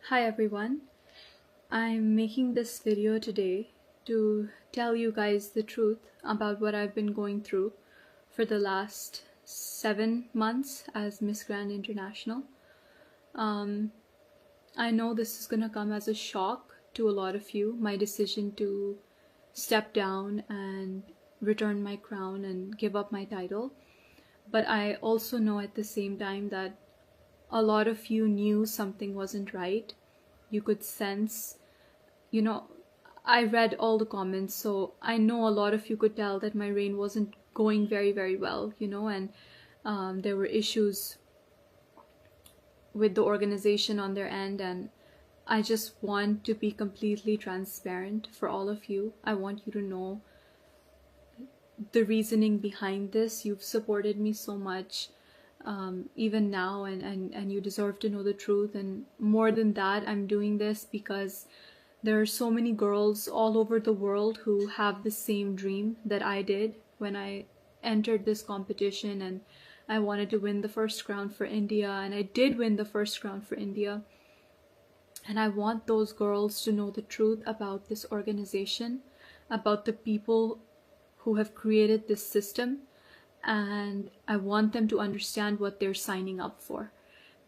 Hi everyone, I'm making this video today to tell you guys the truth about what I've been going through for the last 7 months as Miss Grand International. I know this is gonna come as a shock to a lot of you, my decision to step down and return my crown and give up my title, but I also know at the same time that a lot of you knew something wasn't right. You could sense, I read all the comments, so I know a lot of you could tell that my reign wasn't going very, very well, and there were issues with the organization on their end, and I just want to be completely transparent for all of you. I want you to know the reasoning behind this. You've supported me so much. Even now, and you deserve to know the truth. And more than that, I'm doing this because there are so many girls all over the world who have the same dream that I did when I entered this competition, and I wanted to win the first crown for India, and I did win the first crown for India. And I want those girls to know the truth about this organization, about the people who have created this system, and I want them to understand what they're signing up for.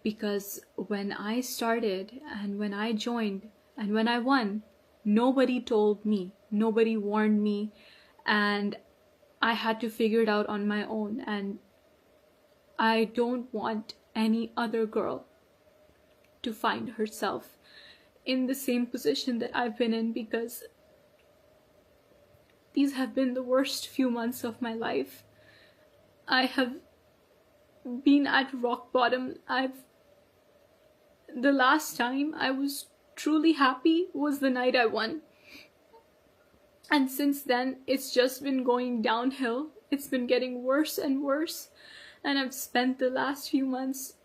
Because when I started and when I joined and when I won, nobody told me, nobody warned me, and I had to figure it out on my own. And I don't want any other girl to find herself in the same position that I've been in, because these have been the worst few months of my life. I have been at rock bottom. The last time I was truly happy was the night I won. And since then, it's just been going downhill. It's been getting worse and worse. And I've spent the last few months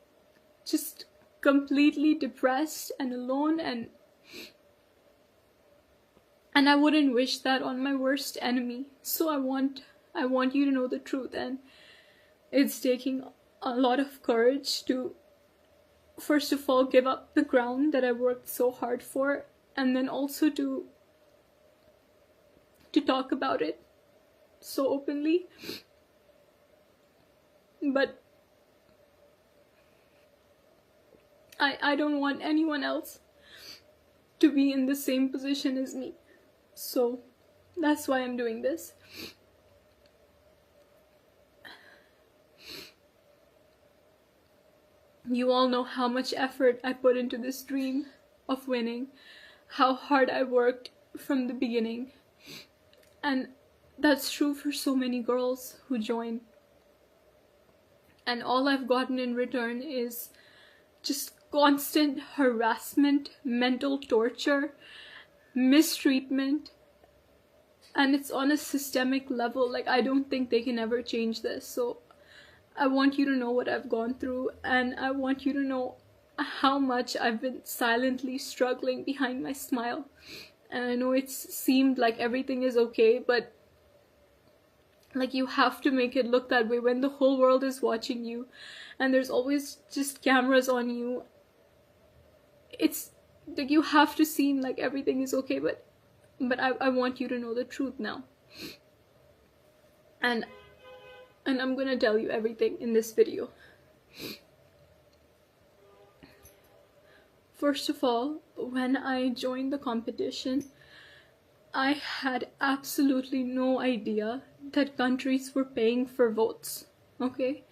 just completely depressed and alone, and I wouldn't wish that on my worst enemy. So I want you to know the truth, and it's taking a lot of courage to, first of all, give up the crown that I worked so hard for, and then also to talk about it so openly. But I don't want anyone else to be in the same position as me. So that's why I'm doing this. You all know how much effort I put into this dream of winning, how hard I worked from the beginning. And that's true for so many girls who join. And all I've gotten in return is just constant harassment, mental torture, mistreatment. And it's on a systemic level. Like, I don't think they can ever change this. So I want you to know what I've gone through, and I want you to know how much I've been silently struggling behind my smile. And I know it's seemed like everything is okay, but like, you have to make it look that way when the whole world is watching you and there's always just cameras on you. It's like, you have to seem like everything is okay, but I want you to know the truth now. And I'm gonna tell you everything in this video. First of all, when I joined the competition, I had absolutely no idea that countries were paying for votes, okay?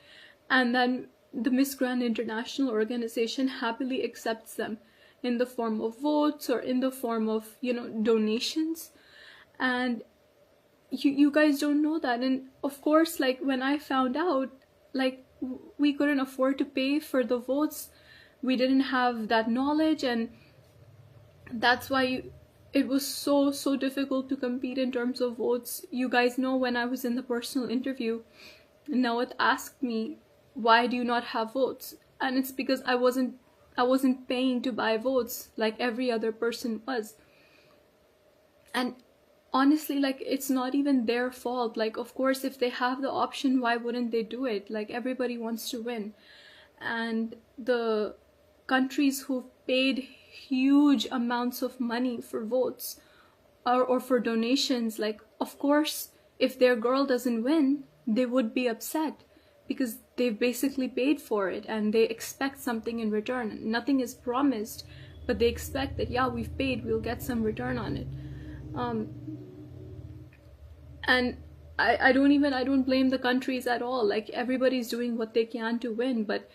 And then the Miss Grand International organization happily accepts them in the form of votes or in the form of, donations. And you guys don't know that. And of course, like, when I found out, like, we couldn't afford to pay for the votes. We didn't have that knowledge, and that's why it was so difficult to compete in terms of votes. You guys know, when I was in the personal interview, Nawat asked me, why do you not have votes? And it's because I wasn't paying to buy votes like every other person was. And honestly, like, it's not even their fault. Like, of course, if they have the option, why wouldn't they do it? Like, everybody wants to win. And the countries who've paid huge amounts of money for votes or for donations, like, of course, if their girl doesn't win, they would be upset because they've basically paid for it and they expect something in return. Nothing is promised, but they expect that, yeah, we've paid, we'll get some return on it. And I don't blame the countries at all. Like, everybody's doing what they can to win, but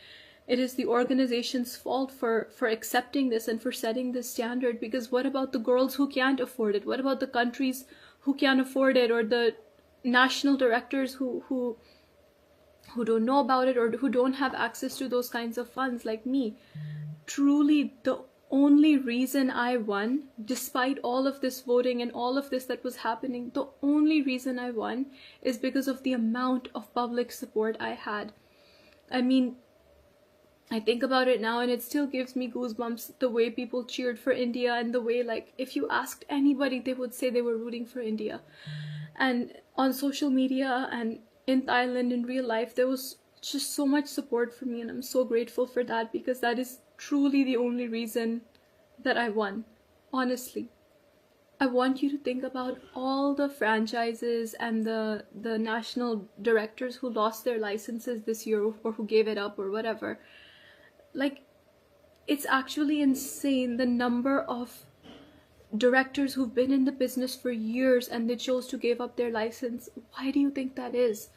it is the organization's fault for accepting this and for setting this standard. Because what about the girls who can't afford it? What about the countries who can't afford it, or the national directors who don't know about it, or who don't have access to those kinds of funds, like me? Truly, the only reason I won, despite all of this voting and all of this that was happening, the only reason I won is because of the amount of public support I had. I mean, I think about it now and it still gives me goosebumps, the way people cheered for India, and the way, like, if you asked anybody, they would say they were rooting for India. And on social media and in Thailand, in real life, there was just so much support for me, and I'm so grateful for that, because that is truly the only reason that I won. Honestly, I want you to think about all the franchises and the national directors who lost their licenses this year, or who gave it up or whatever. Like, it's actually insane, the number of directors who've been in the business for years and they chose to give up their license. Why do you think that is?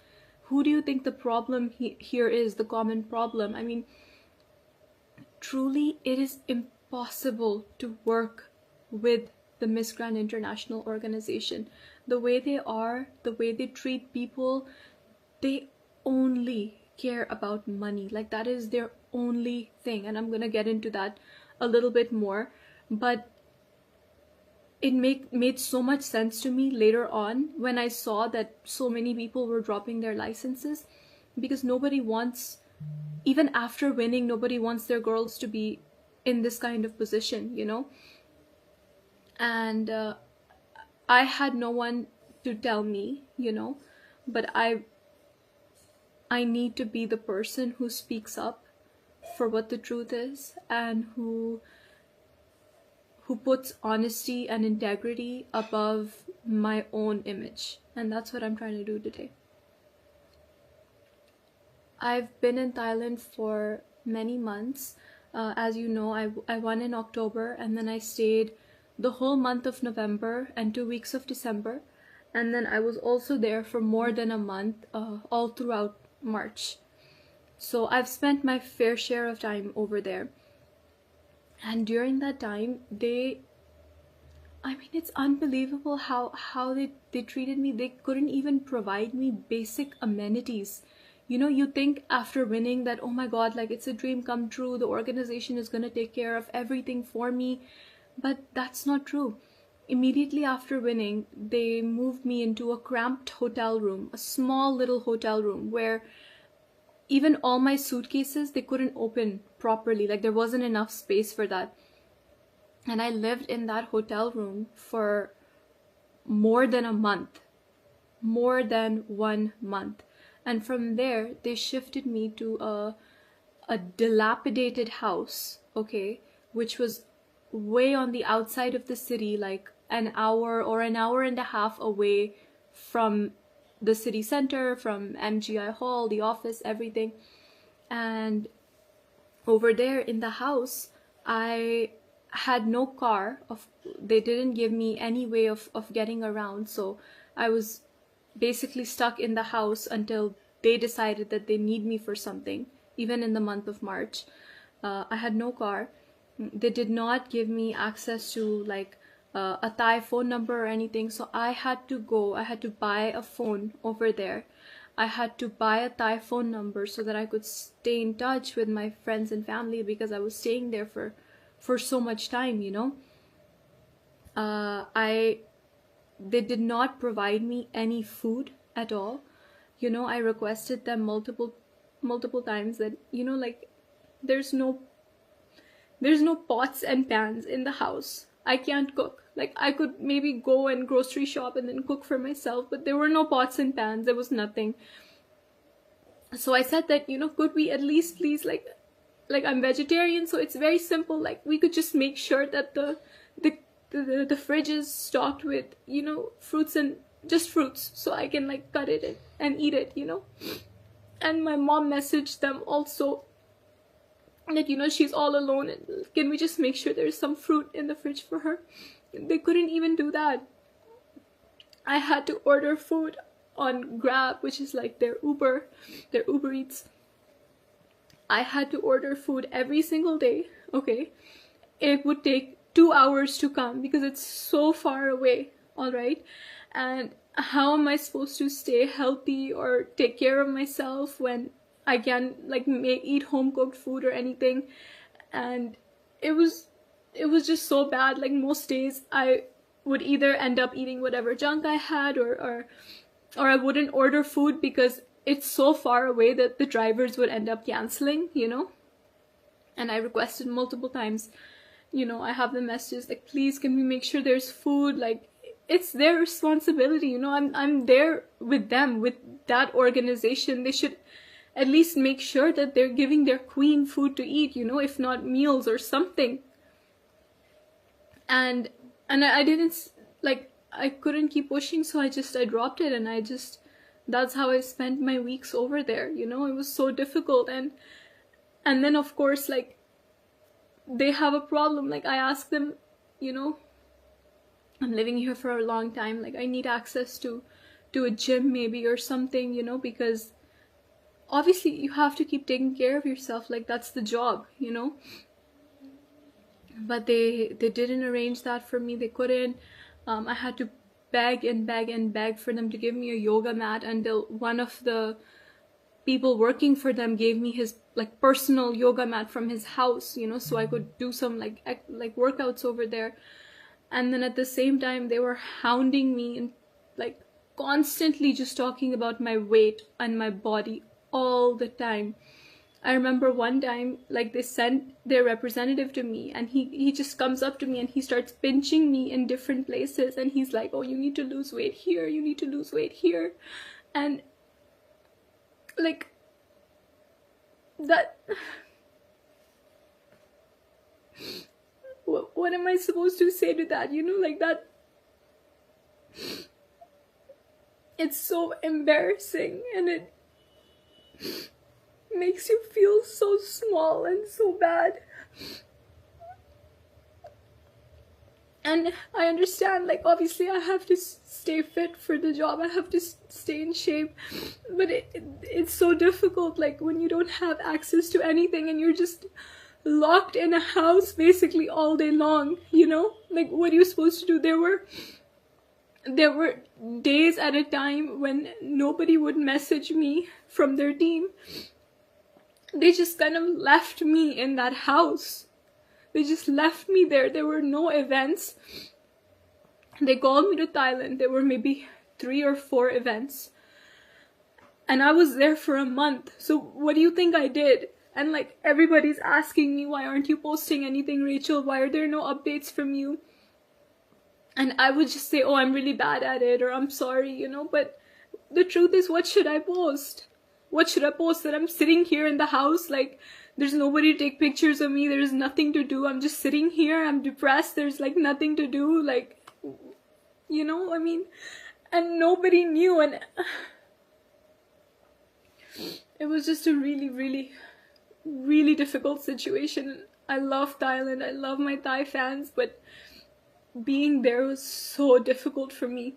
Who do you think the problem here is, the common problem? I mean, truly, it is impossible to work with the Miss Grand International organization. The way they are, the way they treat people, they only care about money. Like, that is their only thing. And I'm gonna get into that a little bit more, but it made so much sense to me later on when I saw that so many people were dropping their licenses, because nobody wants, even after winning, nobody wants their girls to be in this kind of position, you know? And I had no one to tell me, you know, but I need to be the person who speaks up for what the truth is, and who puts honesty and integrity above my own image. And that's what I'm trying to do today. I've been in Thailand for many months. As you know, I won in October, and then I stayed the whole month of November and 2 weeks of December. And then I was also there for more than a month, all throughout March. So I've spent my fair share of time over there. And during that time, I mean, it's unbelievable how they treated me. They couldn't even provide me basic amenities. You know, you think after winning that, oh my God, like, it's a dream come true. The organization is going to take care of everything for me. But that's not true. Immediately after winning, they moved me into a cramped hotel room, a small little hotel room where even all my suitcases, they couldn't open properly. Like, there wasn't enough space for that. And I lived in that hotel room for more than a month. More than 1 month. And from there, they shifted me to a dilapidated house, okay, which was way on the outside of the city, like an hour or an hour and a half away from the city center, from MGI Hall, the office, everything. And over there in the house, I had no car. They didn't give me any way of getting around. So I was basically stuck in the house until they decided that they need me for something, even in the month of March. I had no car. They did not give me access to like a Thai phone number or anything. So I had to buy a phone over there. I had to buy a Thai phone number so that I could stay in touch with my friends and family, because I was staying there for so much time, you know. They did not provide me any food at all. You know, I requested them multiple times that, you know, like, there's no pots and pans in the house. I can't cook. Like, I could maybe go and grocery shop and then cook for myself, but there were no pots and pans. There was nothing. So I said that, you know, could we at least please, like, like I'm vegetarian, so it's very simple. Like we could just make sure that the fridge is stocked with, you know, fruits, and just fruits, so I can like cut it and eat it, you know. And my mom messaged them also that, you know, she's all alone and can we just make sure there's some fruit in the fridge for her. They couldn't even do that. I had to order food on Grab, which is like their Uber Eats. I had to order food every single day, okay? It would take 2 hours to come because it's so far away, all right? And how am I supposed to stay healthy or take care of myself when I can't like eat home cooked food or anything? And it was just so bad. Like most days I would either end up eating whatever junk I had, or I wouldn't order food because it's so far away that the drivers would end up canceling, you know. And I requested multiple times, you know, I have the messages like, please can we make sure there's food? Like it's their responsibility, you know. I'm there with them, with that organization. They should at least make sure that they're giving their queen food to eat, you know, if not meals or something. And I didn't, like, I couldn't keep pushing, so I dropped it, and that's how I spent my weeks over there, you know. It was so difficult. And then of course, like, they have a problem. Like I asked them, you know, I'm living here for a long time, like I need access to a gym maybe or something, you know, because obviously you have to keep taking care of yourself, like that's the job, you know. But they didn't arrange that for me. They couldn't. I had to beg and beg and beg for them to give me a yoga mat, until one of the people working for them gave me his like personal yoga mat from his house, you know, so I could do some like workouts over there. And then at the same time they were hounding me and like constantly just talking about my weight and my body all the time. I remember one time, like, they sent their representative to me, and he just comes up to me and he starts pinching me in different places, and he's like, oh, you need to lose weight here, you need to lose weight here. And like that, what am I supposed to say to that, you know, like that? It's so embarrassing, and it makes you feel so small and so bad. And I understand, like, obviously I have to stay fit for the job, I have to stay in shape, but it's so difficult, like, when you don't have access to anything and you're just locked in a house basically all day long, you know. Like, what are you supposed to do? There were days at a time when nobody would message me from their team. They just kind of left me in that house. They just left me there. There were no events. They called me to Thailand. There were maybe 3 or 4 events. And I was there for a month. So what do you think I did? And like, everybody's asking me, why aren't you posting anything, Rachel? Why are there no updates from you? And I would just say, oh, I'm really bad at it, or I'm sorry, you know. But the truth is, what should I post? What should I post? That I'm sitting here in the house, like, there's nobody to take pictures of me, there's nothing to do, I'm just sitting here, I'm depressed, there's like nothing to do, like, you know, I mean, and nobody knew. And it was just a really, really, really difficult situation. I love Thailand, I love my Thai fans, but being there was so difficult for me.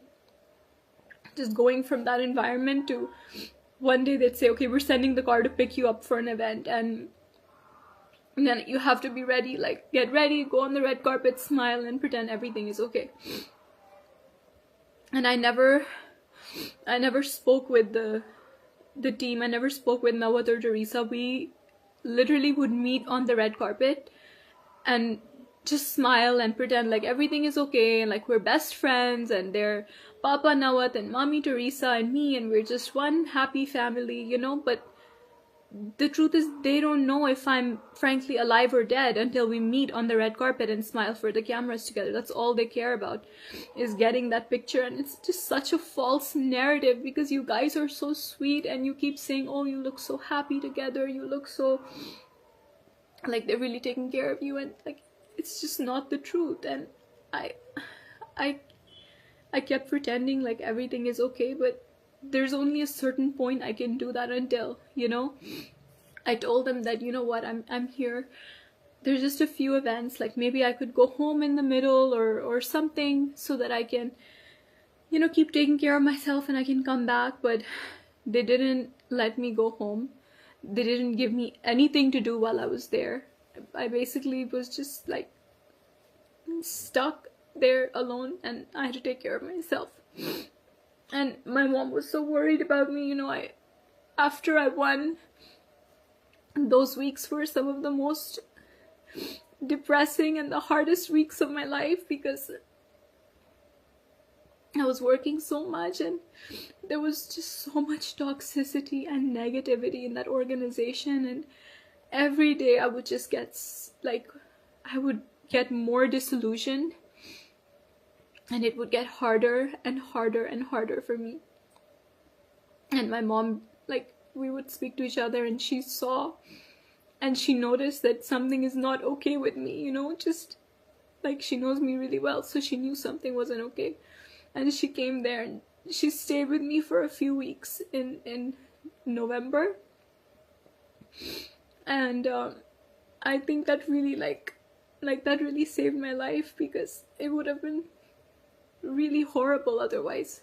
Just going from that environment to, one day they'd say, okay, we're sending the car to pick you up for an event, and then you have to be ready, like, get ready, go on the red carpet, smile, and pretend everything is okay. And I never spoke with the team. I never spoke with Nawat or Teresa. We literally would meet on the red carpet and just smile and pretend like everything is okay, and like we're best friends, and they're Papa Nawat and Mommy Teresa and me, and we're just one happy family, you know. But the truth is, they don't know if I'm frankly alive or dead until we meet on the red carpet and smile for the cameras together. That's all they care about, is getting that picture. And it's just such a false narrative, because you guys are so sweet and you keep saying, oh, you look so happy together, you look so like they're really taking care of you, and like it's just not the truth. And I I I kept pretending like everything is okay, but there's only a certain point I can do that until, you know. I told them that, you know what, I'm here. There's just a few events, like maybe I could go home in the middle or something so that I can, you know, keep taking care of myself and I can come back. But they didn't let me go home. They didn't give me anything to do while I was there. I basically was just like stuck there alone, and I had to take care of myself. And my mom was so worried about me, you know. After I won, those weeks were some of the most depressing and the hardest weeks of my life, because I was working so much and there was just so much toxicity and negativity in that organization. And every day I would just get like, I would get more disillusioned, and it would get harder and harder and harder for me. And my mom, like, we would speak to each other, and she saw and she noticed that something is not okay with me, you know, just like she knows me really well, so she knew something wasn't okay. And she came there and she stayed with me for a few weeks in November. And I think that really like that really saved my life, because it would have been really horrible otherwise.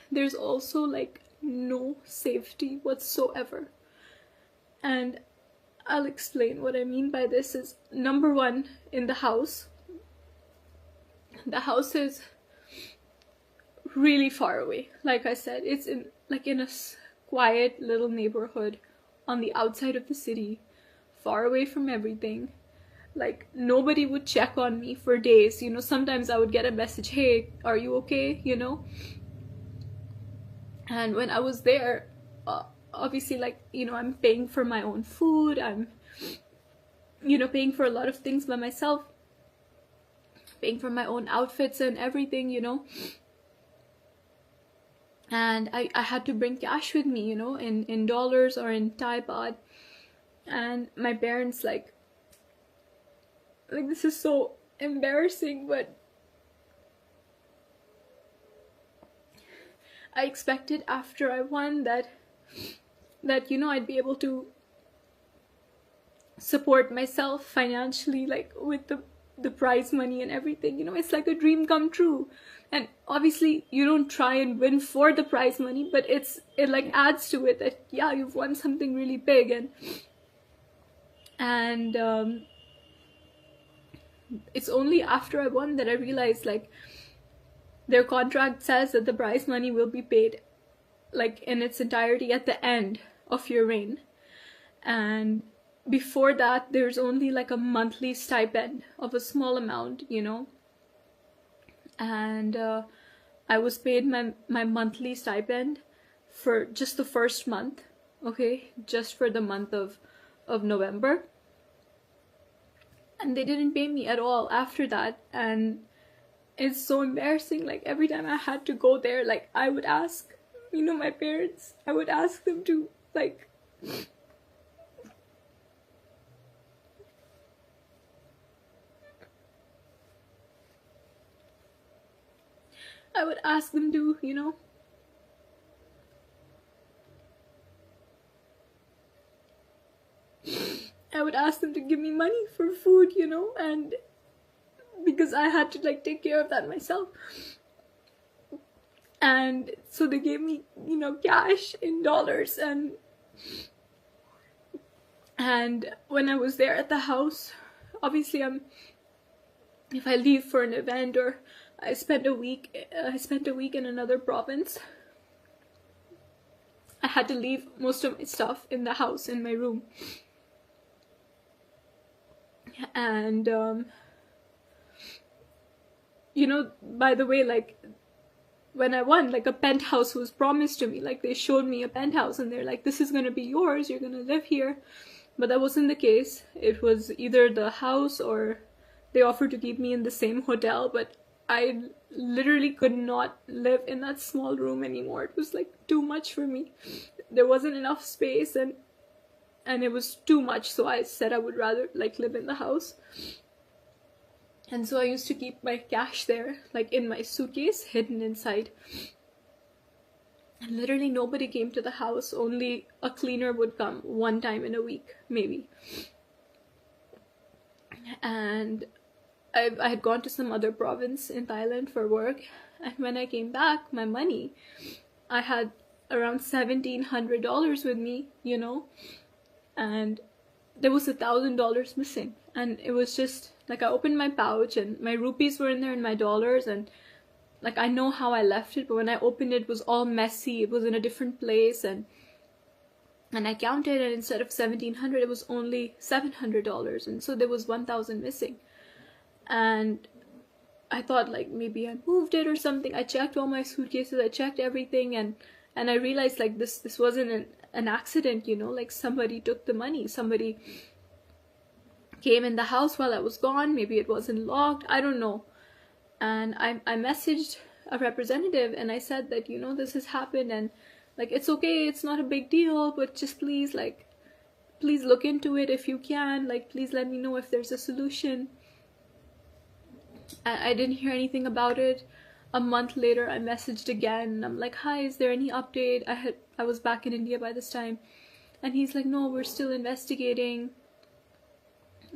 There's also like no safety whatsoever. And I'll explain what I mean by this. Is number one, in the house is really far away. Like I said, it's in a quiet little neighborhood on the outside of the city, far away from everything. Like, nobody would check on me for days, you know. Sometimes I would get a message, hey, are you okay, you know. And when I was there, obviously, like, you know, I'm paying for my own food, I'm, you know, paying for a lot of things by myself, paying for my own outfits and everything, you know. And I had to bring cash with me, you know, in dollars or in Thai baht. And my parents, like this is so embarrassing, but I expected after I won that you know, I'd be able to support myself financially, like with the prize money and everything, you know. It's like a dream come true. And obviously you don't try and win for the prize money, but it like adds to it that, yeah, you've won something really big. And it's only after I won that I realized, like, their contract says that the prize money will be paid like in its entirety at the end of your reign. And before that, there's only like a monthly stipend of a small amount, you know. And I was paid my monthly stipend for just the first month, okay, just for the month of November. And they didn't pay me at all after that. And it's so embarrassing. Like, every time I had to go there, like, I would ask, you know, my parents, I would ask them to, like, I would ask them to, you know, I would ask them to give me money for food, you know, and because I had to, like, take care of that myself. And so they gave me, you know, cash in dollars. And when I was there at the house, obviously if I leave for an event or I spent a week in another province, I had to leave most of my stuff in the house, in my room. And you know, by the way, like, when I won, like, a penthouse was promised to me. Like, they showed me a penthouse and they're like, this is gonna be yours, you're gonna live here. But that wasn't the case. It was either the house or they offered to keep me in the same hotel, but I literally could not live in that small room anymore. It was like too much for me. There wasn't enough space, and it was too much, so I said I would rather like live in the house. And so I used to keep my cash there, like in my suitcase, hidden inside. And literally nobody came to the house. Only a cleaner would come one time in a week, maybe. And I had gone to some other province in Thailand for work. And when I came back, my money, I had around $1,700 with me, you know. And there was $1,000 missing. And it was just like, I opened my pouch and my rupees were in there and my dollars, and like I know how I left it, but when I opened it, it was all messy. It was in a different place, and I counted, and instead of $1,700, it was only $700, and so there was 1,000 missing. And I thought like maybe I moved it or something. I checked all my suitcases, I checked everything, and I realized like this wasn't an accident, you know, like somebody took the money, somebody came in the house while I was gone, maybe it wasn't locked, I don't know. And I messaged a representative and I said that, you know, this has happened, and like it's okay, it's not a big deal, but just please, like, please look into it if you can, like please let me know if there's a solution. And I didn't hear anything about it. A month later I messaged again and I'm like, hi, is there any update? I was back in India by this time, and he's like, no, we're still investigating.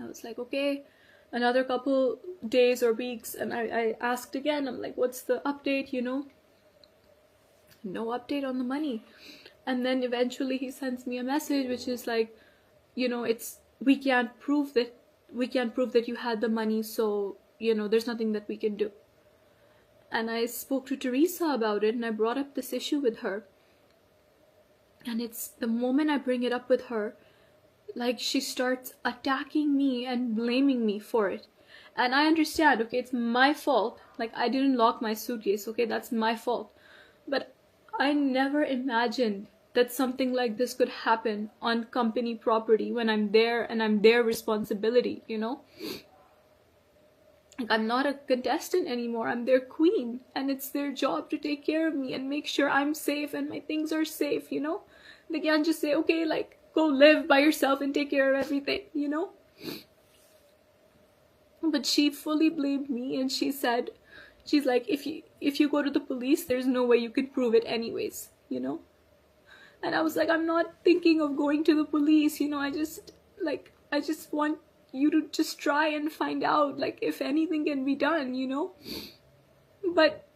I was like, okay. Another couple days or weeks, and I asked again, I'm like, what's the update, you know? No update on the money. And then eventually he sends me a message which is like, you know, we can't prove that you had the money, so, you know, there's nothing that we can do. And I spoke to Teresa about it, and I brought up this issue with her. And it's the moment I bring it up with her, like she starts attacking me and blaming me for it. And I understand, okay, it's my fault. Like, I didn't lock my suitcase, okay, that's my fault. But I never imagined that something like this could happen on company property when I'm there and I'm their responsibility, you know? Like, I'm not a contestant anymore, I'm their queen, and it's their job to take care of me and make sure I'm safe and my things are safe, you know? They can't just say, okay, like, go live by yourself and take care of everything, you know? But she fully blamed me, and she said, she's like, if you go to the police, there's no way you can prove it anyways, you know? And I was like, I'm not thinking of going to the police, you know, I just want you to just try and find out, like, if anything can be done, you know? But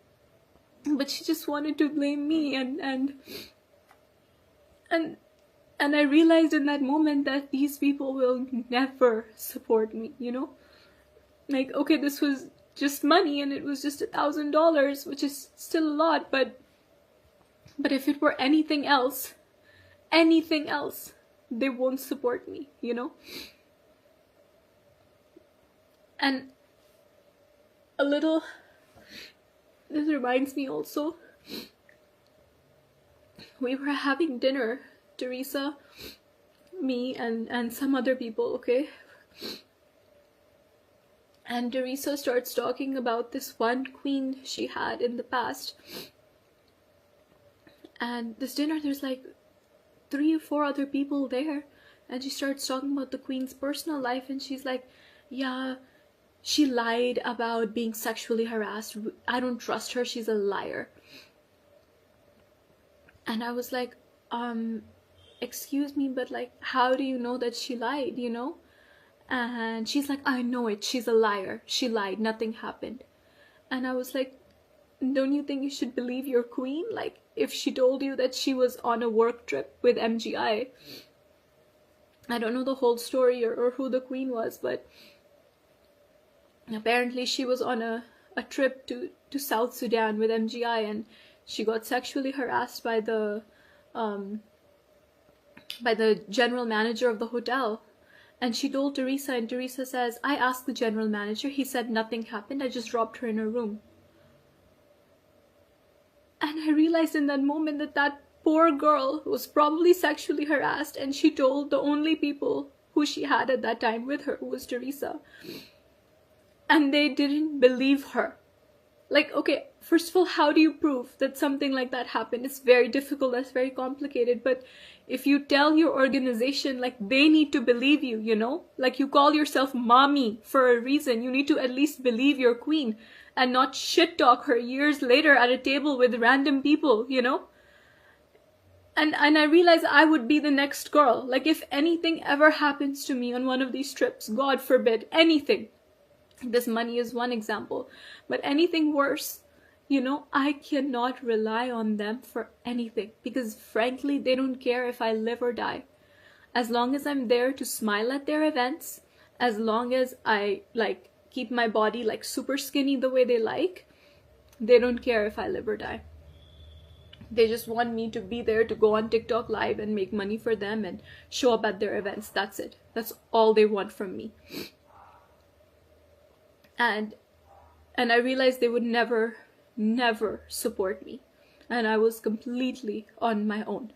she just wanted to blame me, and I realized in that moment that these people will never support me, you know? Like, okay, this was just money and it was just $1,000, which is still a lot, but if it were anything else, they won't support me, you know? And this reminds me also, we were having dinner, Teresa, me, and some other people, okay? And Teresa starts talking about this one queen she had in the past. And this dinner, there's like 3 or 4 other people there. And she starts talking about the queen's personal life, and she's like, yeah, she lied about being sexually harassed. I don't trust her, she's a liar. And I was like, excuse me, but like, how do you know that she lied, you know? And she's like, I know it, she's a liar, she lied, nothing happened. And I was like, don't you think you should believe your queen? Like, if she told you that she was on a work trip with MGI, I don't know the whole story or who the queen was, but apparently she was on a trip to South Sudan with MGI, and she got sexually harassed by the general manager of the hotel. And she told Teresa, and Teresa says, I asked the general manager, he said nothing happened, I just dropped her in her room. And I realized in that moment that that poor girl was probably sexually harassed, and she told the only people who she had at that time with her, who was Teresa. And they didn't believe her. Like, okay, first of all, how do you prove that something like that happened? It's very difficult, that's very complicated. But if you tell your organization, like, they need to believe you, you know? Like, you call yourself mommy for a reason. You need to at least believe your queen and not shit talk her years later at a table with random people, you know? And I realized I would be the next girl. Like, if anything ever happens to me on one of these trips, God forbid, anything. This money is one example. But anything worse, you know, I cannot rely on them for anything. Because frankly, they don't care if I live or die. As long as I'm there to smile at their events, as long as I, like, keep my body, like, super skinny the way they like, they don't care if I live or die. They just want me to be there to go on TikTok live and make money for them and show up at their events. That's it. That's all they want from me. And I realized they would never support me. And I was completely on my own.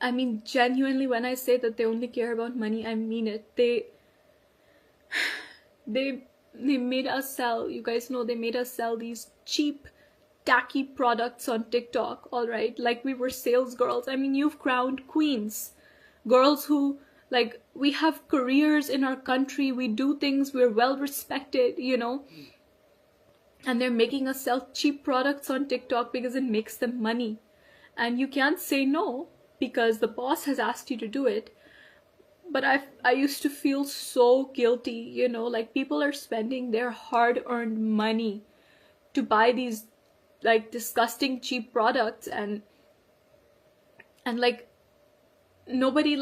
I mean, genuinely, when I say that they only care about money, I mean it. They made us sell, you guys know, they made us sell these cheap, tacky products on TikTok, all right? Like we were sales girls. I mean, you've crowned queens. Girls who, like, we have careers in our country, we do things, we're well respected, you know? And they're making us sell cheap products on TikTok because it makes them money. And you can't say no because the boss has asked you to do it. But I used to feel so guilty, you know? Like, people are spending their hard-earned money to buy these, like, disgusting cheap products, and like nobody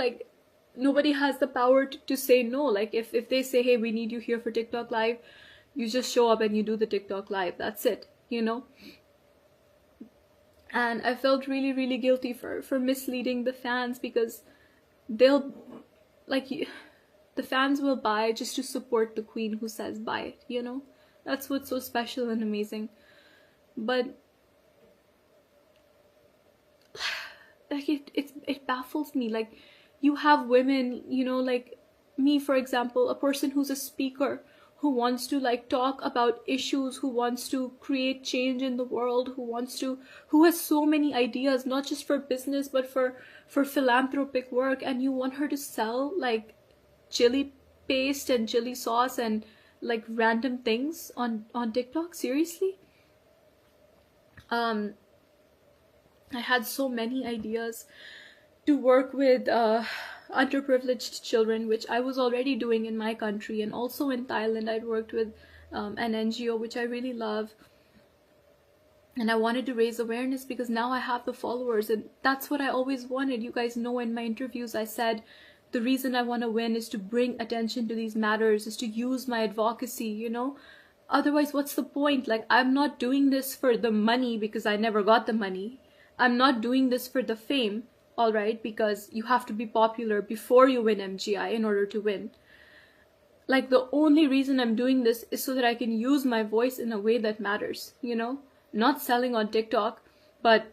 has the power to say no. Like, if they say, hey, we need you here for TikTok live, you just show up and you do the TikTok live. That's it, you know? And I felt really, really guilty for misleading the fans, because they'll, like, the fans will buy just to support the queen who says buy it, you know? That's what's so special and amazing. But like, it baffles me. Like, you have women, you know, like me, for example, a person who's a speaker, who wants to, like, talk about issues, who wants to create change in the world, who has so many ideas, not just for business but for philanthropic work, and you want her to sell, like, chili paste and chili sauce and, like, random things on TikTok? Seriously? I had so many ideas to work with underprivileged children, which I was already doing in my country, and also in Thailand I'd worked with an NGO which I really love, and I wanted to raise awareness because now I have the followers, and that's what I always wanted. You guys know, in my interviews I said the reason I want to win is to bring attention to these matters, is to use my advocacy, you know? Otherwise, what's the point? Like, I'm not doing this for the money because I never got the money. I'm not doing this for the fame, all right, because you have to be popular before you win MGI in order to win. Like, the only reason I'm doing this is so that I can use my voice in a way that matters, you know? Not selling on TikTok, but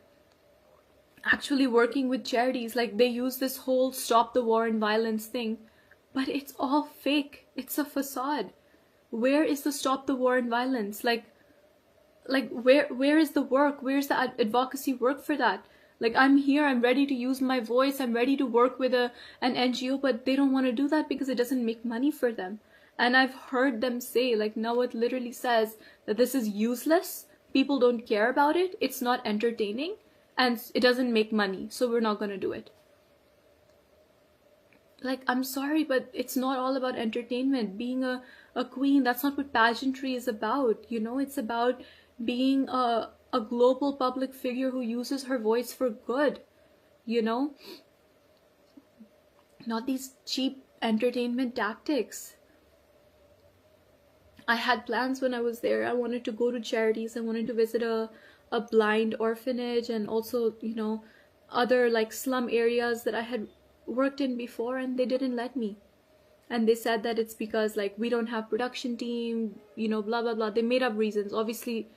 actually working with charities. Like, they use this whole stop the war and violence thing, but it's all fake. It's a facade. Where is the stop the war and violence? Like where is the work? Where's the advocacy work for that? Like, I'm here, I'm ready to use my voice, I'm ready to work with an NGO, but they don't want to do that because it doesn't make money for them. And I've heard them say, like, now it literally says that this is useless, people don't care about it, it's not entertaining, and it doesn't make money, so we're not going to do it. Like, I'm sorry, but it's not all about entertainment. Being a queen, that's not what pageantry is about, you know? It's about being a global public figure who uses her voice for good, you know? Not these cheap entertainment tactics. I had plans when I was there. I wanted to go to charities. I wanted to visit a blind orphanage, and also, you know, other, like, slum areas that I had worked in before, and they didn't let me. And they said that it's because, like, we don't have production team, you know, blah blah blah. They made up reasons. Obviously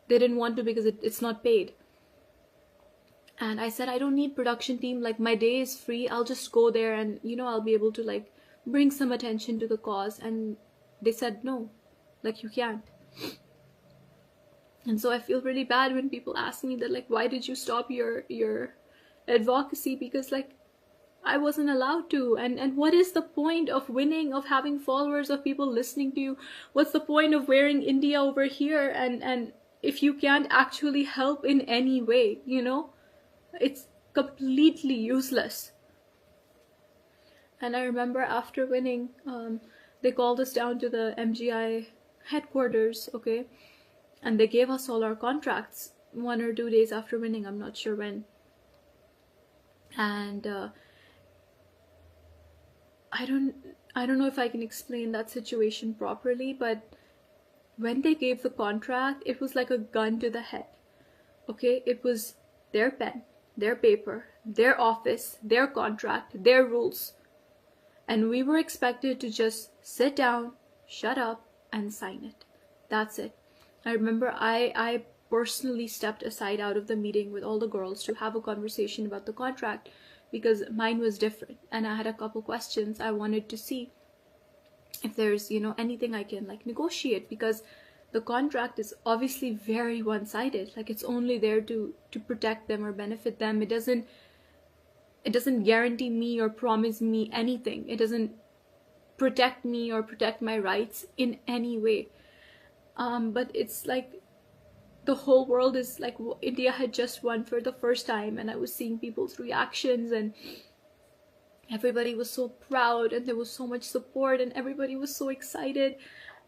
they didn't want to because it's not paid. And I said, I don't need production team, like, my day is free, I'll just go there and, you know, I'll be able to, like, bring some attention to the cause. And they said no. Like, you can't. And so I feel really bad when people ask me that, like, why did you stop your advocacy? Because, like, I wasn't allowed to. And what is the point of winning, of having followers, of people listening to you? What's the point of wearing India over here, and if you can't actually help in any way, you know? It's completely useless. And I remember after winning, they called us down to the MGI headquarters, okay? And they gave us all our contracts 1 or 2 days after winning, I'm not sure when. And I don't know if I can explain that situation properly, but when they gave the contract, it was like a gun to the head. Okay, it was their pen, their paper, their office, their contract, their rules. And we were expected to just sit down, shut up, and sign it. That's it. I remember I personally stepped aside out of the meeting with all the girls to have a conversation about the contract, because mine was different, and I had a couple questions. I wanted to see if there's, you know, anything I can like negotiate, because the contract is obviously very one-sided. Like, it's only there to protect them or benefit them. It doesn't guarantee me or promise me anything. It doesn't protect me or protect my rights in any way. But it's like the whole world is like, India had just won for the first time, and I was seeing people's reactions, and everybody was so proud, and there was so much support, and everybody was so excited.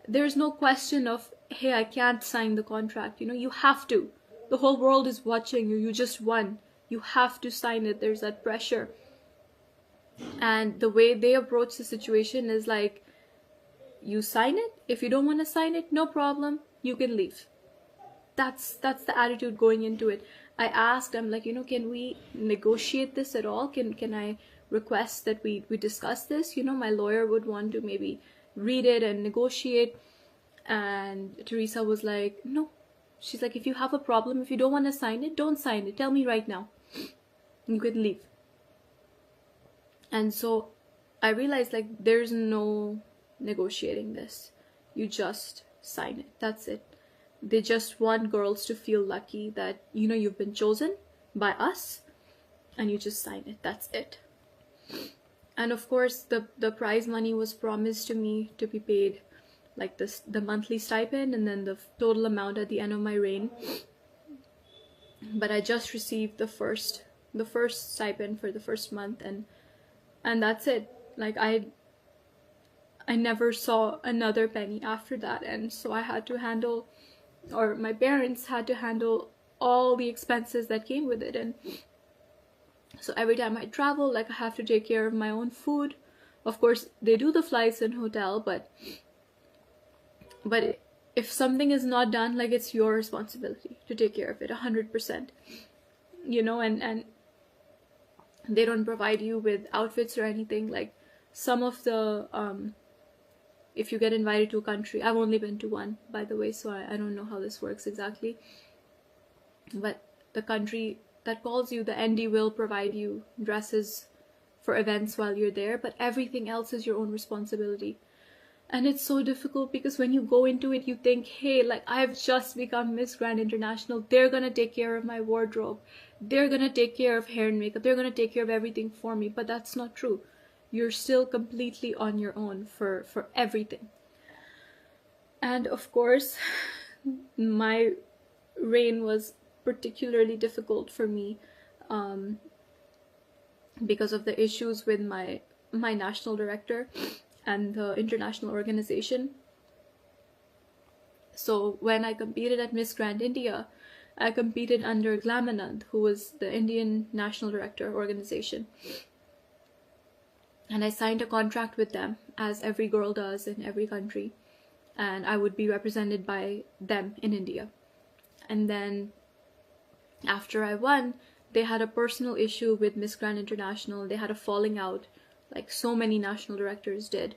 There's no question of, hey, I can't sign the contract. You know, you have to. The whole world is watching you. You just won. You have to sign it. There's that pressure. And the way they approach the situation is like, you sign it. If you don't want to sign it, no problem. You can leave. That's the attitude going into it. I asked, I'm like, you know, can we negotiate this at all? Can I request that we discuss this? You know, my lawyer would want to maybe read it and negotiate. And Teresa was like, no. She's like, if you have a problem, if you don't want to sign it, don't sign it. Tell me right now. You can leave. And so I realized, like, there's no negotiating this. You just sign it. That's it. They just want girls to feel lucky that, you know, you've been chosen by us, and you just sign it. That's it. And of course, the prize money was promised to me to be paid, like the monthly stipend, and then the total amount at the end of my reign. But I just received the first stipend for the first month, and that's it. Like, I never saw another penny after that. And so I had to handle, or my parents had to handle, all the expenses that came with it. And so every time I travel, like, I have to take care of my own food. Of course, they do the flights and hotel, but if something is not done, like, it's your responsibility to take care of it 100%. You know, and they don't provide you with outfits or anything. Like, some of the if you get invited to a country, I've only been to one, by the way, so I don't know how this works exactly, but the country that calls you, the ND, will provide you dresses for events while you're there, but everything else is your own responsibility. And it's so difficult, because when you go into it, you think, hey, like, I've just become Miss Grand International. They're gonna take care of my wardrobe. They're gonna take care of hair and makeup. They're gonna take care of everything for me. But that's not true. You're still completely on your own for everything. And of course, my reign was particularly difficult for me because of the issues with my national director and the international organization. So when I competed at Miss Grand India, I competed under Glamanand, who was the Indian National Director organization. And I signed a contract with them, as every girl does in every country. And I would be represented by them in India. And then after I won, they had a personal issue with Miss Grand International. They had a falling out, like so many national directors did.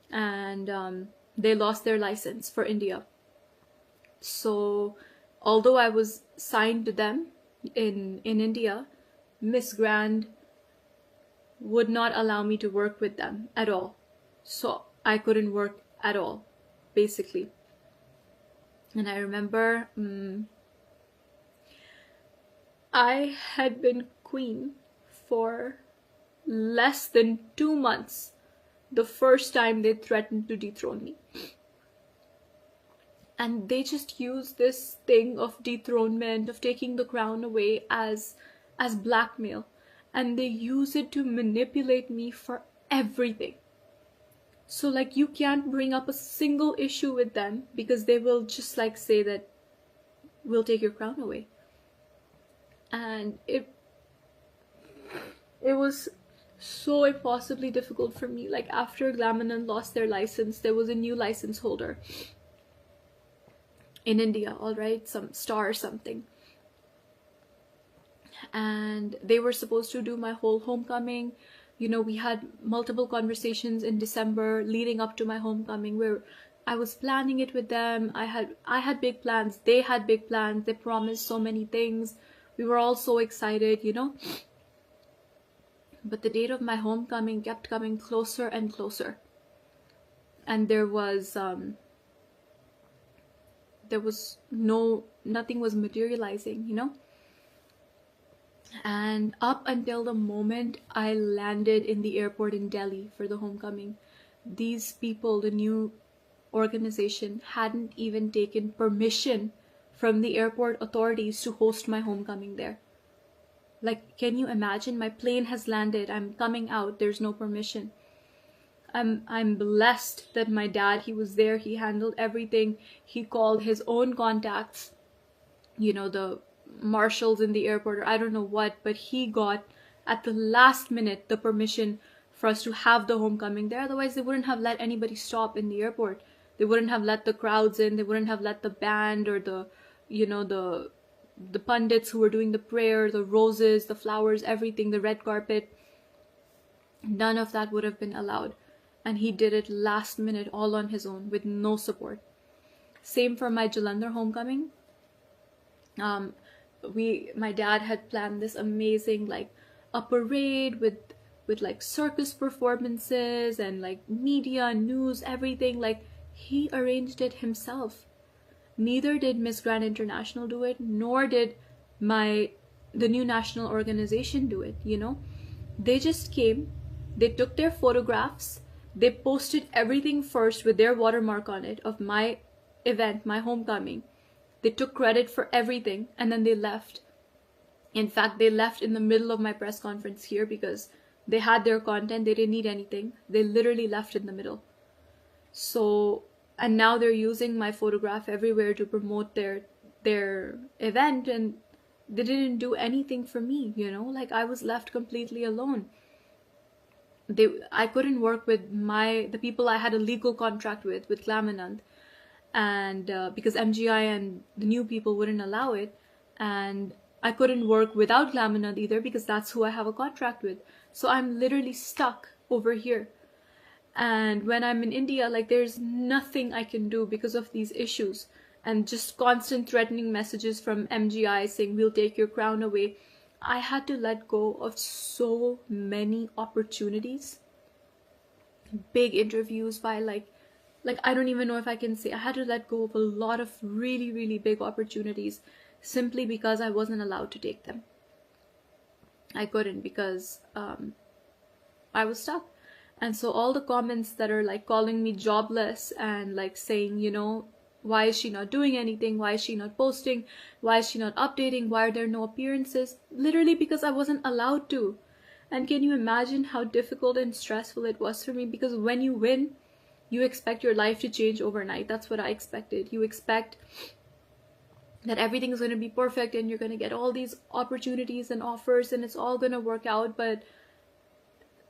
And they lost their license for India. So although I was signed to them in India, Miss Grand would not allow me to work with them at all. So I couldn't work at all, basically. And I remember I had been queen for less than 2 months the first time they threatened to dethrone me. And they just use this thing of dethronement, of taking the crown away, as blackmail. And they use it to manipulate me for everything. So like, you can't bring up a single issue with them, because they will just like say that we'll take your crown away. And it was so impossibly difficult for me. Like, after Glamanan lost their license, there was a new license holder in India, all right, some star or something, and they were supposed to do my whole homecoming. You know, we had multiple conversations in December leading up to my homecoming, where I was planning it with them. I had big plans, they had big plans, they promised so many things, we were all so excited, you know. But the date of my homecoming kept coming closer and closer, and nothing was materializing, you know. And up until the moment I landed in the airport in Delhi for the homecoming, these people, the new organization, hadn't even taken permission from the airport authorities to host my homecoming there. Like, can you imagine? My plane has landed, I'm coming out, there's no permission. I'm blessed that my dad, he was there, he handled everything. He called his own contacts, you know, the marshals in the airport, or I don't know what, but he got at the last minute the permission for us to have the homecoming there. Otherwise they wouldn't have let anybody stop in the airport. They wouldn't have let the crowds in, they wouldn't have let the band or the, you know, the pundits who were doing the prayer, the roses, the flowers, everything, the red carpet. None of that would have been allowed. And he did it last minute, all on his own, with no support. Same for my Jalandhar homecoming. My dad had planned this amazing, like, a parade with like circus performances and like media, news, everything. Like, he arranged it himself. Neither did Miss Grand International do it, nor did the new national organization do it, you know. They just came, they took their photographs, they posted everything first with their watermark on it of my event, my homecoming. They took credit for everything, and then they left. In fact, they left in the middle of my press conference here because they had their content, they didn't need anything. They literally left in the middle. So, and now they're using my photograph everywhere to promote their event, and they didn't do anything for me, you know. Like, I was left completely alone. I couldn't work with the people I had a legal contract with Glamanand, and because MGI and the new people wouldn't allow it, and I couldn't work without Glamanand either because that's who I have a contract with. So I'm literally stuck over here. And when I'm in India, like, there's nothing I can do because of these issues, and just constant threatening messages from MGI saying we'll take your crown away. I had to let go of so many opportunities, big interviews by like I don't even know if I can say. I had to let go of a lot of really, really big opportunities simply because I wasn't allowed to take them. I couldn't because I was stuck. And so all the comments that are like calling me jobless and like saying, you know, why is she not doing anything? Why is she not posting? Why is she not updating? Why are there no appearances? Literally because I wasn't allowed to. And can you imagine how difficult and stressful it was for me? Because when you win, you expect your life to change overnight. That's what I expected. You expect that everything is going to be perfect and you're going to get all these opportunities and offers and it's all going to work out. But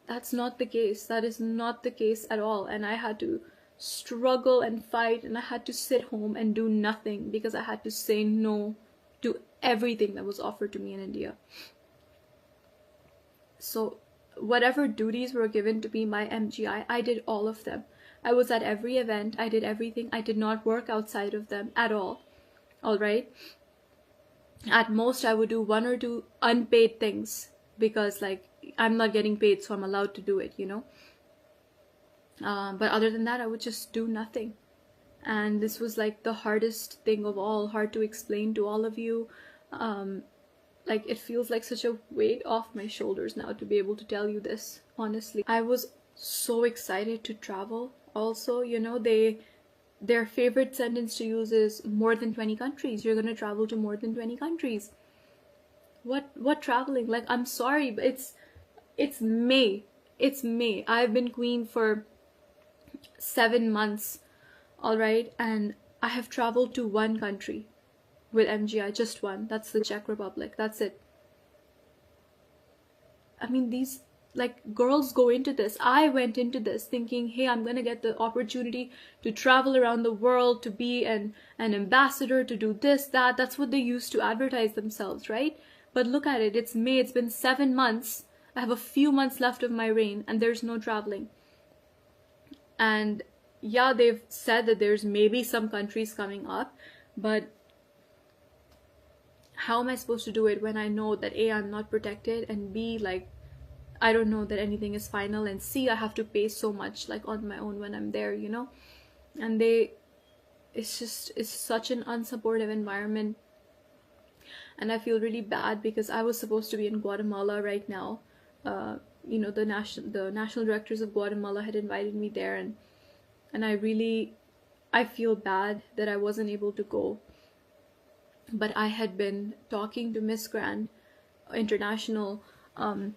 that's not the case. That is not the case at all. And I had to struggle and fight, and I had to sit home and do nothing because I had to say no to everything that was offered to me in India. So whatever duties were given to me by MGI, I did all of them. I was at every event. I did everything. I did not work outside of them at all. All right. At most, I would do 1 or 2 unpaid things because, like, I'm not getting paid, so I'm allowed to do it, you know. But other than that, I would just do nothing. And this was like the hardest thing of all, hard to explain to all of you. Like it feels like such a weight off my shoulders now to be able to tell you this, honestly. I was so excited to travel. Also, you know, their favorite sentence to use is more than 20 countries. You're gonna travel to more than 20 countries. What traveling? Like, I'm sorry, but it's May. It's May. I've been queen for 7 months, all right, and I have traveled to one country with MGI, just one. That's the Czech Republic. That's it. I mean, these, like, girls go into this. I went into this thinking, hey, I'm gonna get the opportunity to travel around the world, to be an ambassador, to do this, that. That's what they used to advertise themselves, right? But look at it. It's May. It's been 7 months. I have a few months left of my reign, and there's no traveling. And yeah, they've said that there's maybe some countries coming up, but how am I supposed to do it when I know that A, I'm not protected, and B, like, I don't know that anything is final, and C, I have to pay so much, like, on my own when I'm there, you know? And it's such an unsupportive environment. And I feel really bad because I was supposed to be in Guatemala right now. You know, the national directors of Guatemala had invited me there, and I feel bad that I wasn't able to go. But I had been talking to Miss Grand International. I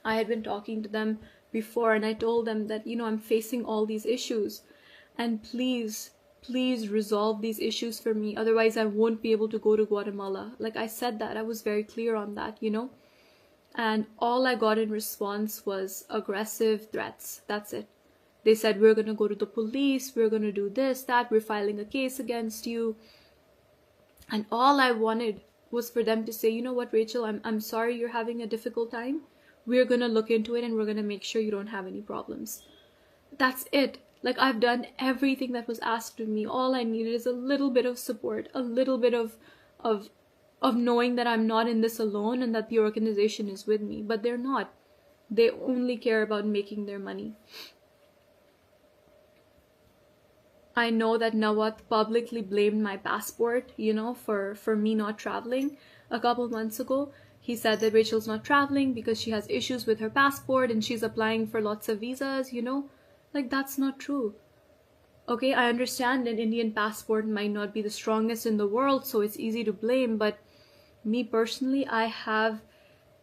had been talking to them before, and I told them that, you know, I'm facing all these issues, and please resolve these issues for me, otherwise I won't be able to go to Guatemala. Like, I said that, I was very clear on that, you know. And all I got in response was aggressive threats. That's it. They said, we're gonna go to the police, we're gonna do this, that, we're filing a case against you. And all I wanted was for them to say, you know what, Rachel, I'm sorry you're having a difficult time. We're gonna look into it and we're gonna make sure you don't have any problems. That's it. Like, I've done everything that was asked of me. All I needed is a little bit of support, a little bit of knowing that I'm not in this alone and that the organization is with me. But they're not. They only care about making their money. I know that Nawat publicly blamed my passport, you know, for me not traveling a couple months ago. He said that Rachel's not traveling because she has issues with her passport and she's applying for lots of visas, you know. Like, that's not true. Okay, I understand an Indian passport might not be the strongest in the world, so it's easy to blame, but me personally, I have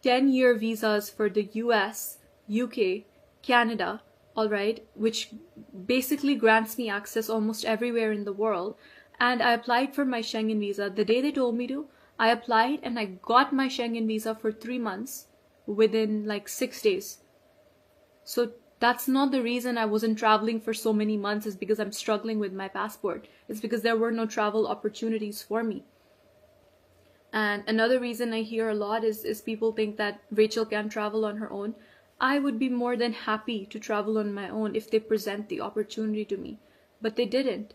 10-year visas for the US, UK, Canada, all right, which basically grants me access almost everywhere in the world. And I applied for my Schengen visa the day they told me to. I applied and I got my Schengen visa for 3 months within like 6 days. So that's not the reason I wasn't traveling for so many months, is because I'm struggling with my passport. It's because there were no travel opportunities for me. And another reason I hear a lot is people think that Rachel can't travel on her own. I would be more than happy to travel on my own if they present the opportunity to me, but they didn't.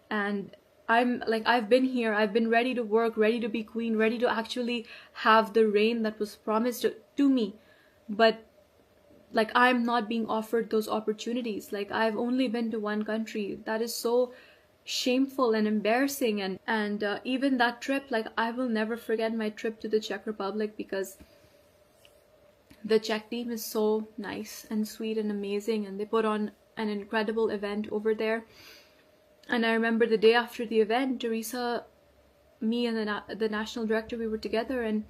And I'm like, I've been here, I've been ready to work, ready to be queen, ready to actually have the reign that was promised to me. But like, I'm not being offered those opportunities. Like, I've only been to one country. That is so shameful and embarrassing. And even that trip, like, I will never forget my trip to the Czech Republic, because the Czech team is so nice and sweet and amazing, and they put on an incredible event over there. And I remember the day after the event, Teresa, me and the national director, we were together, and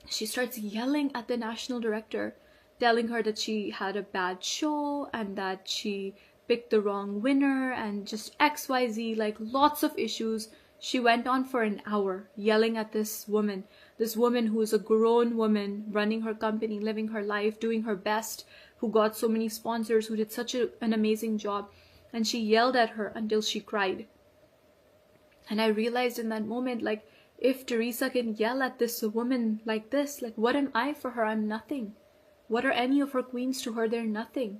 she starts yelling at the national director, telling her that she had a bad show and that she picked the wrong winner and just XYZ, like lots of issues. She went on for an hour yelling at this woman who is a grown woman running her company, living her life, doing her best, who got so many sponsors, who did such an amazing job. And she yelled at her until she cried. And I realized in that moment, like, if Teresa can yell at this woman like this, like, what am I for her? I'm nothing. What are any of her queens to her? They're nothing.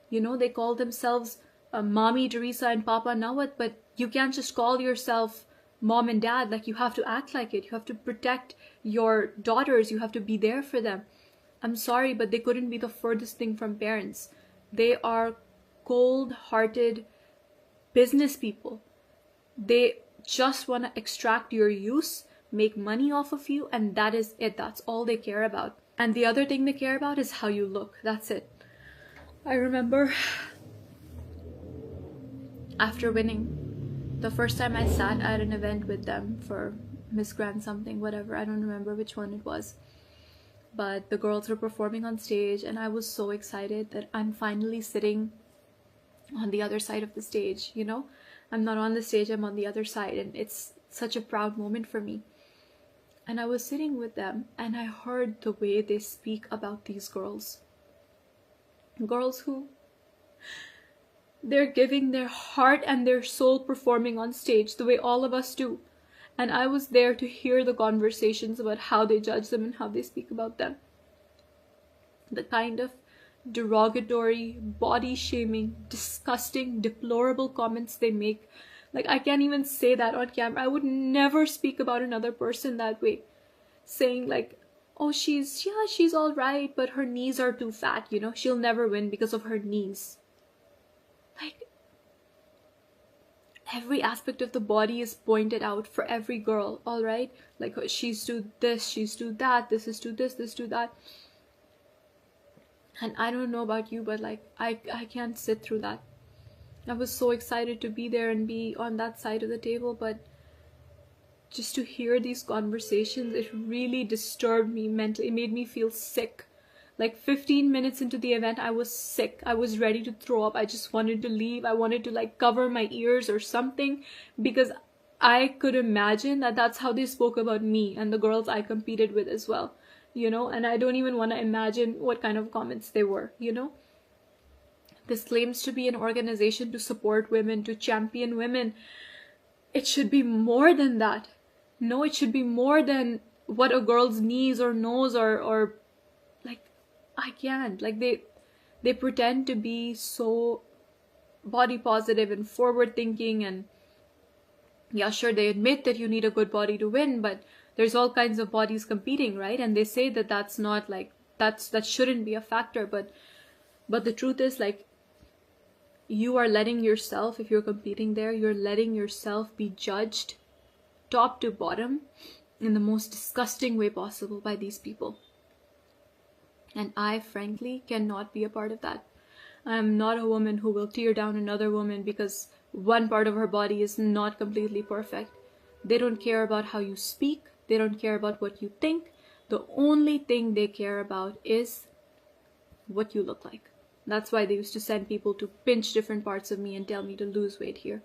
You know, they call themselves Mommy Teresa and Papa Nawat, but you can't just call yourself mom and dad. Like, you have to act like it. You have to protect your daughters. You have to be there for them. I'm sorry, but they couldn't be the furthest thing from parents. They are cold-hearted business people. They just want to extract your use, make money off of you, and that is it. That's all they care about. And the other thing they care about is how you look. That's it. I remember after winning, the first time I sat at an event with them for Miss Grand something, whatever, I don't remember which one it was, but the girls were performing on stage, and I was so excited that I'm finally sitting on the other side of the stage, you know? I'm not on the stage, I'm on the other side, and it's such a proud moment for me. And I was sitting with them, and I heard the way they speak about these girls. Girls who they're giving their heart and their soul performing on stage the way all of us do. And I was there to hear the conversations about how they judge them and how they speak about them. The kind of derogatory, body-shaming, disgusting, deplorable comments they make. Like, I can't even say that on camera. I would never speak about another person that way. Saying like, oh, she's all right, but her knees are too fat, you know? She'll never win because of her knees. Like, every aspect of the body is pointed out for every girl, all right? Like, she's to this, she's to that, this is to this to that. And I don't know about you, but like, I can't sit through that. I was so excited to be there and be on that side of the table, but just to hear these conversations, it really disturbed me mentally. It made me feel sick. Like 15 minutes into the event, I was sick. I was ready to throw up. I just wanted to leave. I wanted to like cover my ears or something, because I could imagine that that's how they spoke about me and the girls I competed with as well, you know? And I don't even want to imagine what kind of comments they were, you know? This claims to be an organization to support women, to champion women. It should be more than that. No, it should be more than what a girl's knees or nose or like, I can't. Like, they pretend to be so body positive and forward thinking, and yeah, sure, they admit that you need a good body to win, but there's all kinds of bodies competing, right? And they say that that's not like, that shouldn't be a factor, but the truth is, like, you are letting yourself, if you're competing there, you're letting yourself be judged top to bottom in the most disgusting way possible by these people. And I frankly cannot be a part of that. I'm not a woman who will tear down another woman because one part of her body is not completely perfect. They don't care about how you speak. They don't care about what you think. The only thing they care about is what you look like. That's why they used to send people to pinch different parts of me and tell me to lose weight here.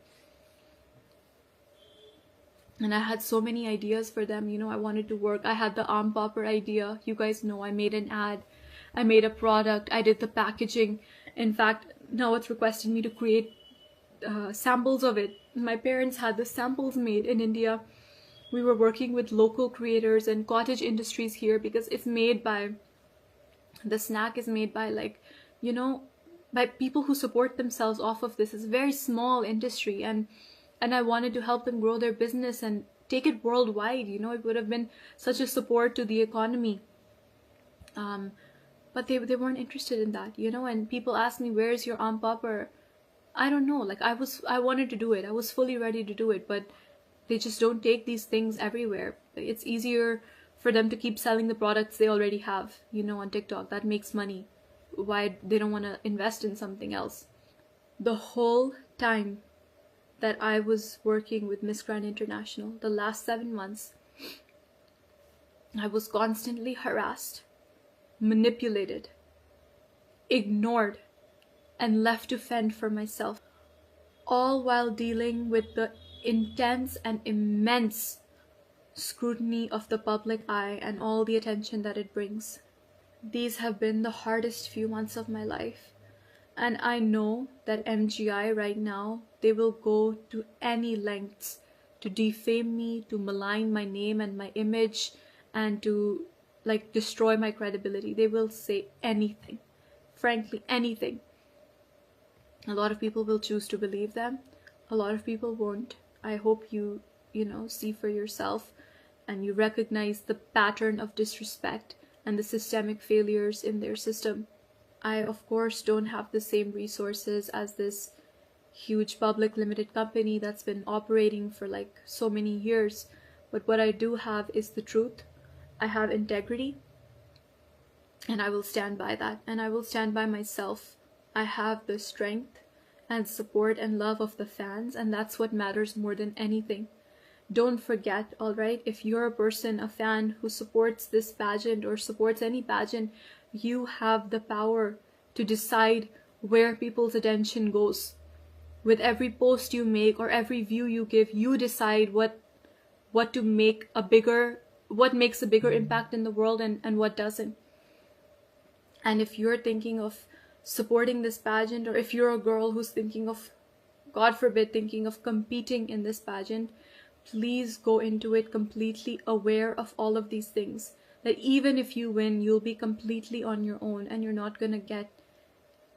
And I had so many ideas for them, you know. I wanted to work. I had the arm popper idea. You guys know I made an ad. I made a product. I did the packaging. In fact, now it's requesting me to create samples of it. My parents had the samples made in India. We were working with local creators and cottage industries here, because it's made by, the snack is made by, like, you know, by people who support themselves off of this. It's a very small industry, and I wanted to help them grow their business and take it worldwide. You know, it would have been such a support to the economy. But they weren't interested in that, you know. And people ask me, where's your arm popper? I don't know. Like, I wanted to do it. I was fully ready to do it, but they just don't take these things everywhere. It's easier for them to keep selling the products they already have, you know, on TikTok. That makes money. Why they don't want to invest in something else? The whole time that I was working with Miss Grand International, the last 7 months, I was constantly harassed, manipulated, ignored, and left to fend for myself, all while dealing with the intense and immense scrutiny of the public eye and all the attention that it brings. These have been the hardest few months of my life. And I know that MGI right now, they will go to any lengths to defame me, to malign my name and my image, and to like destroy my credibility. They will say anything, frankly, anything. A lot of people will choose to believe them. A lot of people won't. I hope you know, see for yourself and you recognize the pattern of disrespect and the systemic failures in their system. I of course don't have the same resources as this huge public limited company that's been operating for like so many years, but what I do have is the truth. I have integrity, and I will stand by that, and I will stand by myself. I have the strength and support and love of the fans, and that's what matters more than anything. Don't forget, alright, if you're a person, a fan who supports this pageant or supports any pageant, you have the power to decide where people's attention goes. With every post you make or every view you give, you decide what makes a bigger impact in the world and what doesn't. And if you're thinking of supporting this pageant, or if you're a girl who's thinking of, God forbid, thinking of competing in this pageant, please go into it completely aware of all of these things. That even if you win, you'll be completely on your own, and you're not gonna get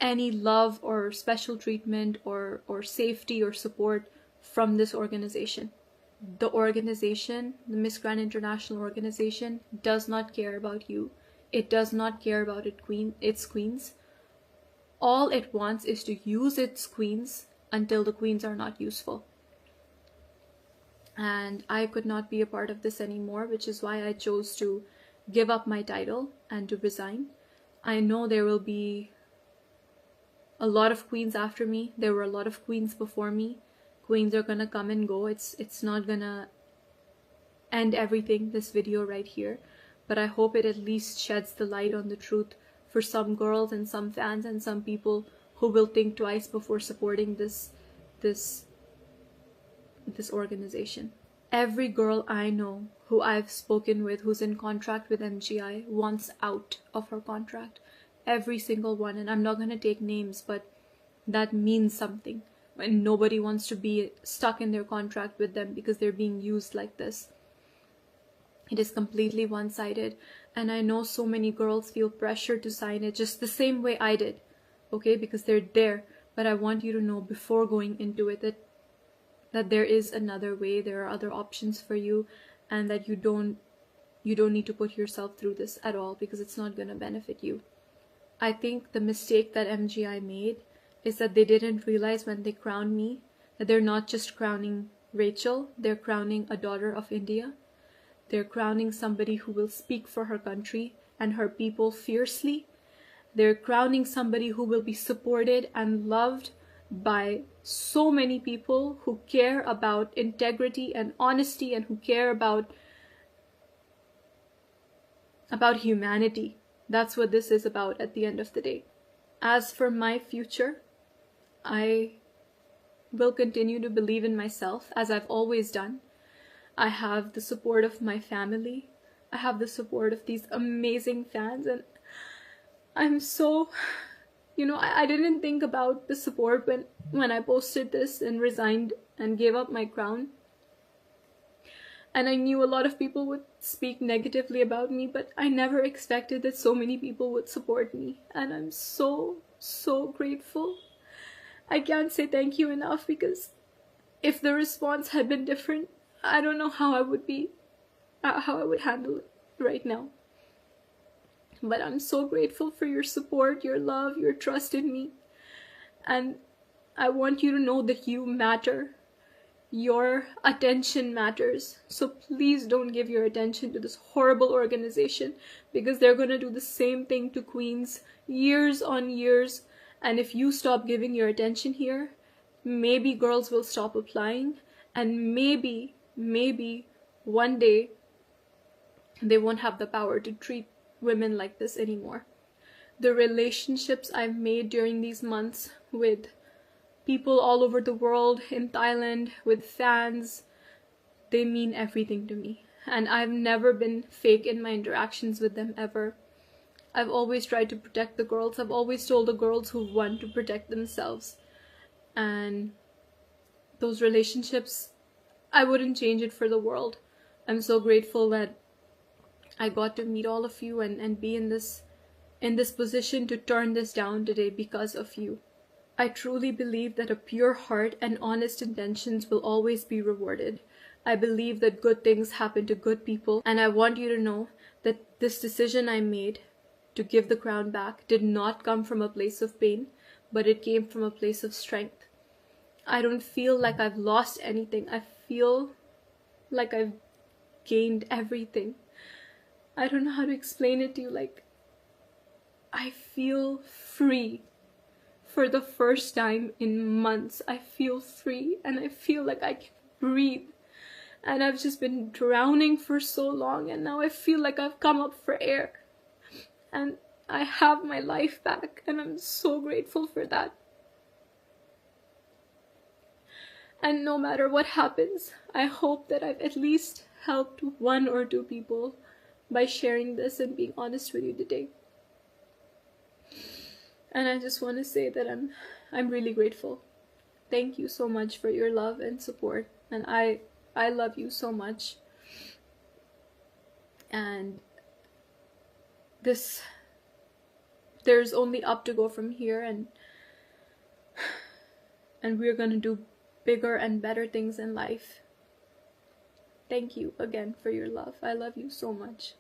any love or special treatment or safety or support from this organization. The organization, the Miss Grand International organization, does not care about you. It does not care about its queens. All it wants is to use its queens until the queens are not useful. And I could not be a part of this anymore, which is why I chose to give up my title and to resign. I know there will be a lot of queens after me. There were a lot of queens before me. Queens are gonna come and go. It's not gonna end everything, this video right here. But I hope it at least sheds the light on the truth for some girls and some fans and some people who will think twice before supporting this organization. Every girl I know who I've spoken with who's in contract with MGI wants out of her contract. Every single one. And I'm not going to take names, but that means something when nobody wants to be stuck in their contract with them because they're being used like this. It is completely one-sided, and I know so many girls feel pressure to sign it just the same way I did, okay, because they're there. But I want you to know before going into it that there is another way, there are other options for you, and that you don't need to put yourself through this at all, because it's not going to benefit you. I think the mistake that MGI made is that they didn't realize when they crowned me that they're not just crowning Rachel, they're crowning a daughter of India. They're crowning somebody who will speak for her country and her people fiercely. They're crowning somebody who will be supported and loved by so many people who care about integrity and honesty and who care about humanity. That's what this is about at the end of the day. As for my future, I will continue to believe in myself as I've always done. I have the support of my family. I have the support of these amazing fans, and I'm so, I didn't think about the support when I posted this and resigned and gave up my crown. And I knew a lot of people would speak negatively about me, but I never expected that so many people would support me. And I'm so, so grateful. I can't say thank you enough, because if the response had been different, I don't know how I would handle it right now. But I'm so grateful for your support, your love, your trust in me. And I want you to know that you matter. Your attention matters. So please don't give your attention to this horrible organization, because they're going to do the same thing to queens years on years. And if you stop giving your attention here, maybe girls will stop applying, and maybe one day they won't have the power to treat women like this anymore. The relationships I've made during these months with people all over the world, in Thailand, with fans, they mean everything to me. And I've never been fake in my interactions with them ever. I've always tried to protect the girls. I've always told the girls who won to protect themselves. And those relationships, I wouldn't change it for the world. I'm so grateful that I got to meet all of you and be in this position to turn this down today because of you. I truly believe that a pure heart and honest intentions will always be rewarded. I believe that good things happen to good people, and I want you to know that this decision I made to give the crown back did not come from a place of pain, but it came from a place of strength. I don't feel like I've lost anything. I feel like I've gained everything. I don't know how to explain it to you. Like, I feel free. For the first time in months, I feel free, and I feel like I can breathe. And I've just been drowning for so long, and now I feel like I've come up for air. And I have my life back, and I'm so grateful for that. And no matter what happens, I hope that I've at least helped one or two people by sharing this and being honest with you today. And I just want to say that I'm really grateful. Thank you so much for your love and support. And I love you so much. And there's only up to go from here, and we're gonna do bigger and better things in life. Thank you again for your love. I love you so much.